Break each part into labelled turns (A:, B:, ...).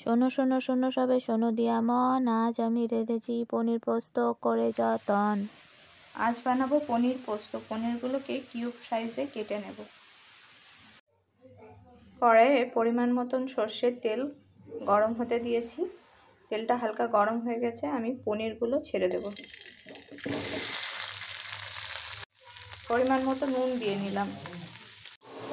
A: শোনো শোনো শোনো সবে শোনো দিয়া মন, আজ আমি রেঁধেছি পনির পোস্ত করে যতন।
B: আজ বানাবো পনির পোস্ত। পনিরগুলোকে কিউব সাইজে কেটে নেব। কড়াইয়ে পরিমাণ মতন সর্ষের তেল গরম হতে দিয়েছি। তেলটা হালকা গরম হয়ে গেছে, আমি পনিরগুলো ছেড়ে দেব। পরিমাণ মতো নুন দিয়ে নিলাম।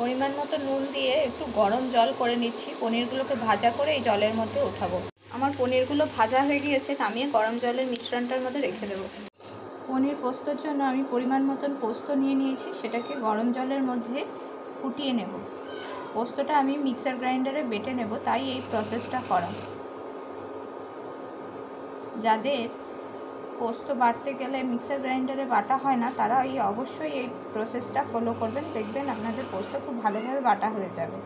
B: পরিমাণ মতো নুন দিয়ে একটু গরম জল করে নিচ্ছি। পনিরগুলোকে ভাজা করে এই জলের মধ্যে উঠাবো। আমার পনিরগুলো ভাজা হয়ে গিয়েছে, নামিয়ে গরম জলের মিশ্রণটার মধ্যে রেখে দেবো। পনির পোস্তর জন্য আমি পরিমাণ মতন পোস্ত নিয়ে নিয়েছি, সেটাকে গরম জলের মধ্যে ফুটিয়ে নেব। পোস্তটা আমি মিক্সার গ্রাইন্ডারে বেটে নেব, তাই এই প্রসেসটা করা। যাদের পোস্ত বাটতে গেলে মিক্সার গ্রাইন্ডারে বাটা হয় না, তারা অবশ্যই এই প্রসেসটা ফলো করবেন, দেখবেন আপনাদের পোস্ত খুব ভালোভাবে বাটা হয়ে যাবে।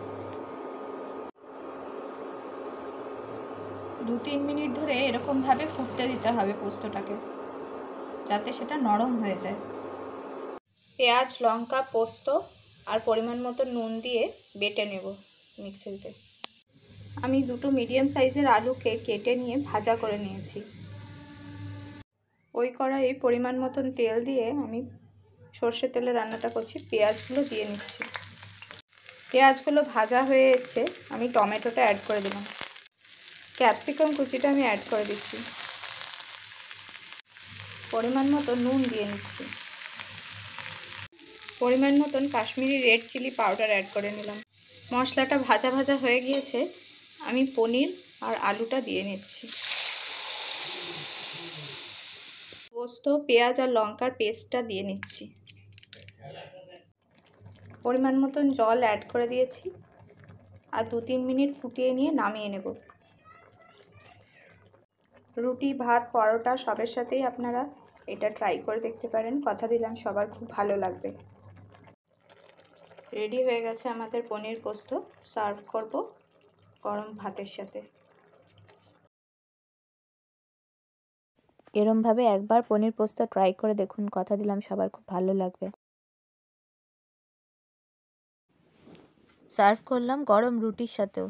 B: 2-3 মিনিট ধরে এরকমভাবে ফুটতে দিতে হবে পোস্তটাকে, যাতে সেটা নরম হয়ে যায়। পেঁয়াজ, লঙ্কা, পোস্ত আর পরিমাণ মতো নুন দিয়ে বেটে নেব মিক্সিতে। আমি 2টো মিডিয়াম সাইজের আলুকে কেটে নিয়ে ভাজা করে নিয়েছি। ওই কড়াইয়ে পরিমাণ মতন তেল দিয়ে আমি সর্ষের তেলে রান্নাটা করছি। পেঁয়াজগুলো দিয়ে নিচ্ছি। পেঁয়াজগুলো ভাজা হয়ে এসছে, আমি টমেটোটা অ্যাড করে দিলাম। ক্যাপসিকাম কুচিটা আমি অ্যাড করে দিচ্ছি। পরিমাণ মতো নুন দিয়ে নিচ্ছি। পরিমাণ মতন Kashmiri red chilli powder add করে নিলাম। মশলাটা ভাজা ভাজা হয়ে গিয়েছে, আমি পনির আর আলুটা দিয়ে নিচ্ছি। পোস্ত, পেঁয়াজ আর লঙ্কার পেস্টটা দিয়ে নিচ্ছি। পরিমাণ মতন জল অ্যাড করে দিয়েছি, আর 2-3 মিনিট ফুটিয়ে নিয়ে নামিয়ে নেব। রুটি, ভাত, পরোটা সবের সাথেই আপনারা এটা ট্রাই করে দেখতে পারেন। কথা দিলাম সবার খুব ভালো লাগবে। রেডি হয়ে গেছে আমাদের পনির পোস্ত। সার্ভ করব গরম ভাতের সাথে।
A: এরমভাবে একবার পনির পোস্ত ট্রাই করে দেখুন, কথা দিলাম সবার খুব ভালো লাগবে। সার্ভ করলাম গরম রুটির সাথেও।